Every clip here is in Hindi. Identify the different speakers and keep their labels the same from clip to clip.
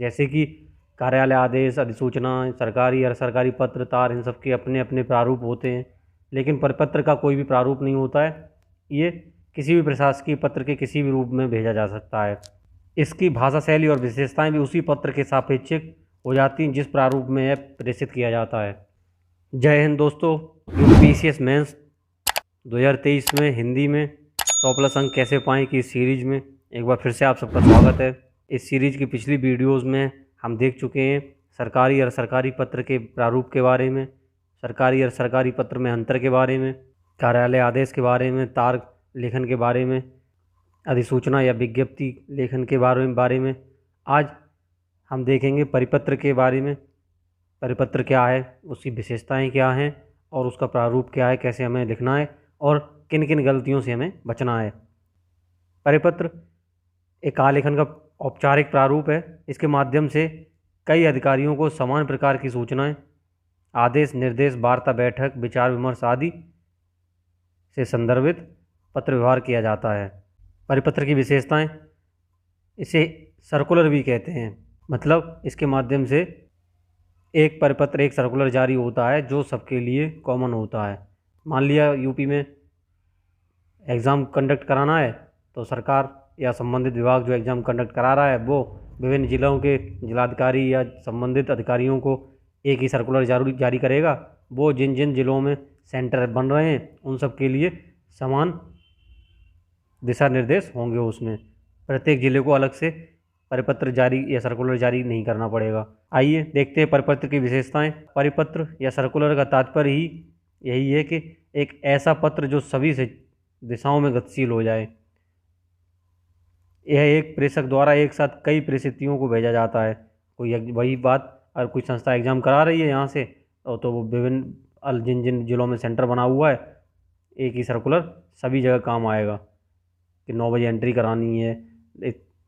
Speaker 1: जैसे कि कार्यालय आदेश, अधिसूचना, सरकारी या सरकारी पत्र, तार, इन सब के अपने अपने प्रारूप होते हैं, लेकिन परिपत्र का कोई भी प्रारूप नहीं होता है। ये किसी भी प्रशासकीय पत्र के किसी भी रूप में भेजा जा सकता है। इसकी भाषा शैली और विशेषताएं भी उसी पत्र के सापेक्षिक हो जाती हैं जिस प्रारूप में यह प्रेषित किया जाता है। जय हिंद दोस्तों। यूपीसीएस मेंस 2023 में हिंदी में 100+ अंक कैसे पाएँ की इस सीरीज में एक बार फिर से आप सबका स्वागत है। इस सीरीज की पिछली वीडियोस में हम देख चुके हैं सरकारी और सरकारी पत्र के प्रारूप के बारे में, सरकारी और सरकारी पत्र में अंतर के बारे में, कार्यालय आदेश के बारे में, तार लेखन के बारे में, अधिसूचना या विज्ञप्ति लेखन के बारे में। आज हम देखेंगे परिपत्र के बारे में। परिपत्र क्या है, उसकी विशेषताएं क्या हैं और उसका प्रारूप क्या है, कैसे हमें लिखना है और किन किन गलतियों से हमें बचना है। परिपत्र एक आलेखन का औपचारिक प्रारूप है। इसके माध्यम से कई अधिकारियों को समान प्रकार की सूचनाएं, आदेश, निर्देश, वार्ता, बैठक, विचार विमर्श आदि से संदर्भित पत्र व्यवहार किया जाता है। परिपत्र की विशेषताएं, इसे सर्कुलर भी कहते हैं। मतलब इसके माध्यम से एक परिपत्र, एक सर्कुलर जारी होता है जो सबके लिए कॉमन होता है। मान लिया यूपी में एग्ज़ाम कंडक्ट कराना है तो सरकार या संबंधित विभाग जो एग्ज़ाम कंडक्ट करा रहा है वो विभिन्न जिलों के जिलाधिकारी या संबंधित अधिकारियों को एक ही सर्कुलर जारी करेगा। वो जिन जिन जिलों में सेंटर बन रहे हैं उन सब के लिए समान दिशा निर्देश होंगे। उसमें प्रत्येक जिले को अलग से परिपत्र जारी या सर्कुलर जारी नहीं करना पड़ेगा। आइए देखते हैं परिपत्र की विशेषताएं। परिपत्र या सर्कुलर का तात्पर्य ही यही है कि एक ऐसा पत्र जो सभी से दिशाओं में गतिशील हो जाए। यह एक प्रेषक द्वारा एक साथ कई परिस्थितियों को भेजा जाता है। कोई वही बात अगर कोई संस्था एग्ज़ाम करा रही है यहाँ से तो वो विभिन्न जिन जिन जिलों में सेंटर बना हुआ है एक ही सर्कुलर सभी जगह काम आएगा कि 9 बजे एंट्री करानी है,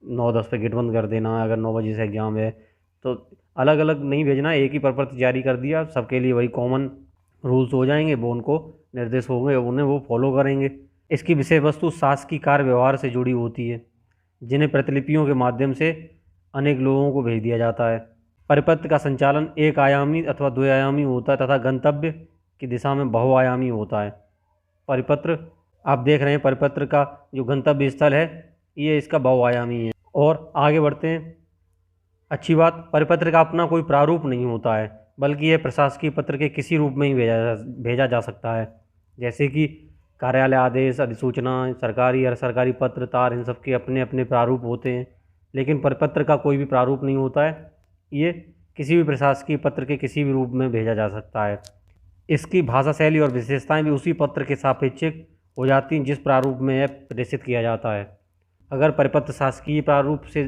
Speaker 1: 9:10 पे गेट बंद कर देना। अगर 9 बजे से एग्ज़ाम है तो अलग अलग नहीं भेजना, एक ही परिपत्र जारी कर दिया, सबके लिए वही कॉमन रूल्स हो जाएंगे, वो उनको निर्देश होंगे, उन्हें वो फॉलो करेंगे। इसकी विषय वस्तु शासकीय कार्य व्यवहार से जुड़ी होती है जिन्हें प्रतिलिपियों के माध्यम से अनेक लोगों को भेज दिया जाता है। परिपत्र का संचालन एक आयामी अथवा द्विआयामी होता है तथा गंतव्य की दिशा में बहुआयामी होता है। परिपत्र आप देख रहे हैं, परिपत्र का जो गंतव्य स्थल है ये इसका बहुआयामी है। और आगे बढ़ते हैं। अच्छी बात, परिपत्र का अपना कोई प्रारूप नहीं होता है बल्कि यह प्रशासकीय पत्र के किसी रूप में ही भेजा जा सकता है। जैसे कि कार्यालय आदेश, अधिसूचना, सरकारी या सरकारी पत्र, तार, इन सब के अपने अपने प्रारूप होते हैं, लेकिन परिपत्र का कोई भी प्रारूप नहीं होता है। ये किसी भी प्रशासकीय पत्र के किसी भी रूप में भेजा जा सकता है। इसकी भाषा शैली और विशेषताएं भी उसी पत्र के सापेक्षिक हो जाती हैं जिस प्रारूप में यह प्रेषित किया जाता है। अगर परिपत्र शासकीय प्रारूप से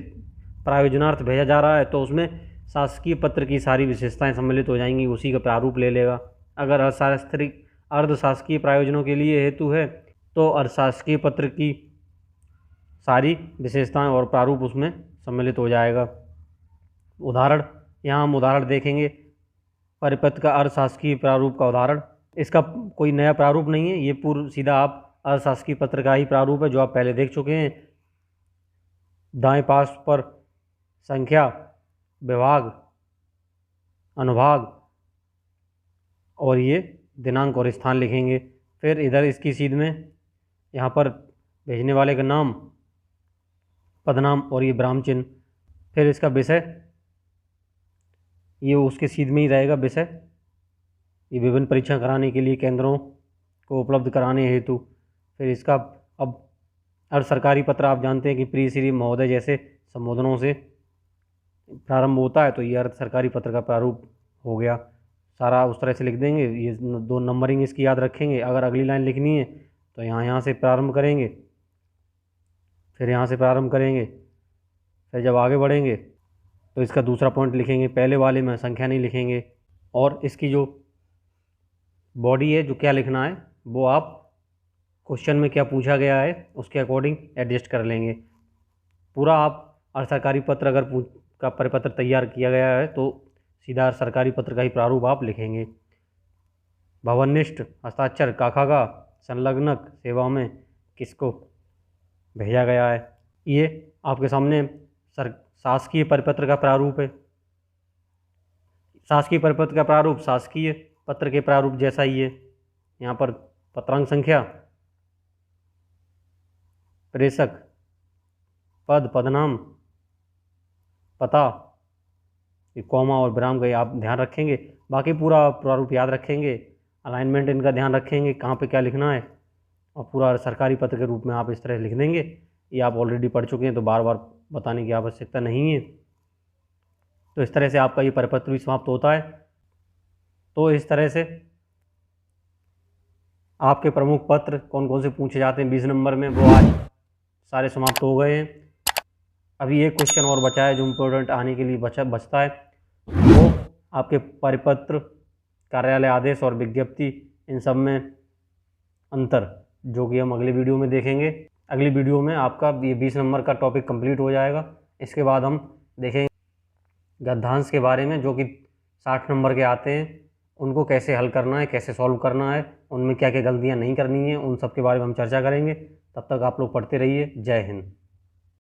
Speaker 1: प्रयोजनार्थ भेजा जा रहा है तो उसमें शासकीय पत्र की सारी विशेषताएं सम्मिलित हो जाएंगी, उसी का प्रारूप ले लेगा। अगर अर्धशासकीय प्रयोजनों के लिए हेतु है तो अर्धशासकीय पत्र की सारी विशेषताएं और प्रारूप उसमें सम्मिलित हो जाएगा। उदाहरण, यहाँ हम उदाहरण देखेंगे परिपत्र का अर्धशासकीय प्रारूप का उदाहरण। इसका कोई नया प्रारूप नहीं है, ये पूर्व सीधा आप अर्धशासकीय पत्र का ही प्रारूप है जो आप पहले देख चुके हैं। दाएं पार्श्व पर संख्या, विभाग, अनुभाग और ये दिनांक और स्थान लिखेंगे। फिर इधर इसकी सीध में यहाँ पर भेजने वाले का नाम, पदनाम और ये विराम चिन्ह। फिर इसका विषय, ये उसके सीध में ही रहेगा विषय, ये विभिन्न परीक्षा कराने के लिए केंद्रों को उपलब्ध कराने हेतु। फिर इसका अब अर्ध सरकारी पत्र आप जानते हैं कि प्रिय श्री महोदय जैसे संबोधनों से प्रारंभ होता है, तो ये अर्ध सरकारी पत्र का प्रारूप हो गया। सारा उस तरह से लिख देंगे। ये 2 नंबरिंग इसकी याद रखेंगे। अगर अगली लाइन लिखनी है तो यहाँ से प्रारंभ करेंगे, फिर यहाँ से प्रारंभ करेंगे, फिर जब आगे बढ़ेंगे तो इसका दूसरा पॉइंट लिखेंगे। पहले वाले में संख्या नहीं लिखेंगे। और इसकी जो बॉडी है, जो क्या लिखना है वो आप क्वेश्चन में क्या पूछा गया है उसके अकॉर्डिंग एडजस्ट कर लेंगे। पूरा आप अर्ध सरकारी पत्र अगर का परिपत्र तैयार किया गया है तो सीधा सरकारी पत्र का ही प्रारूप आप लिखेंगे। भवननिष्ठ, हस्ताक्षर, काखागा, संलग्नक, सेवा में किसको भेजा गया है। ये आपके सामने शासकीय परिपत्र का प्रारूप है। शासकीय परिपत्र का प्रारूप शासकीय पत्र के प्रारूप जैसा ही है। यहाँ पर पत्रांक संख्या, प्रेषक, पद, पदनाम, पता, ये कॉमा और विराम का आप ध्यान रखेंगे। बाकी पूरा प्रारूप याद रखेंगे, अलाइनमेंट इनका ध्यान रखेंगे, कहाँ पे क्या लिखना है, और पूरा सरकारी पत्र के रूप में आप इस तरह लिख देंगे। ये आप ऑलरेडी पढ़ चुके हैं तो बार बार बताने की आवश्यकता नहीं है। तो इस तरह से आपका ये परिपत्र भी समाप्त होता है। तो इस तरह से आपके प्रमुख पत्र कौन कौन से पूछे जाते हैं 20 नंबर में, वो आज सारे समाप्त हो गए हैं। अभी एक क्वेश्चन और बचा है जो इम्पोर्टेंट आने के लिए बचता है, वो आपके परिपत्र, कार्यालय आदेश और विज्ञप्ति, इन सब में अंतर, जो कि हम अगले वीडियो में देखेंगे। अगली वीडियो में आपका ये 20 नंबर का टॉपिक कंप्लीट हो जाएगा। इसके बाद हम देखेंगे गद्यांश के बारे में, जो कि 60 नंबर के आते हैं, उनको कैसे हल करना है, कैसे सॉल्व करना है, उनमें क्या क्या गलतियाँ नहीं करनी है, उन सब के बारे में हम चर्चा करेंगे। तब तक आप लोग पढ़ते रहिए। जय हिंद।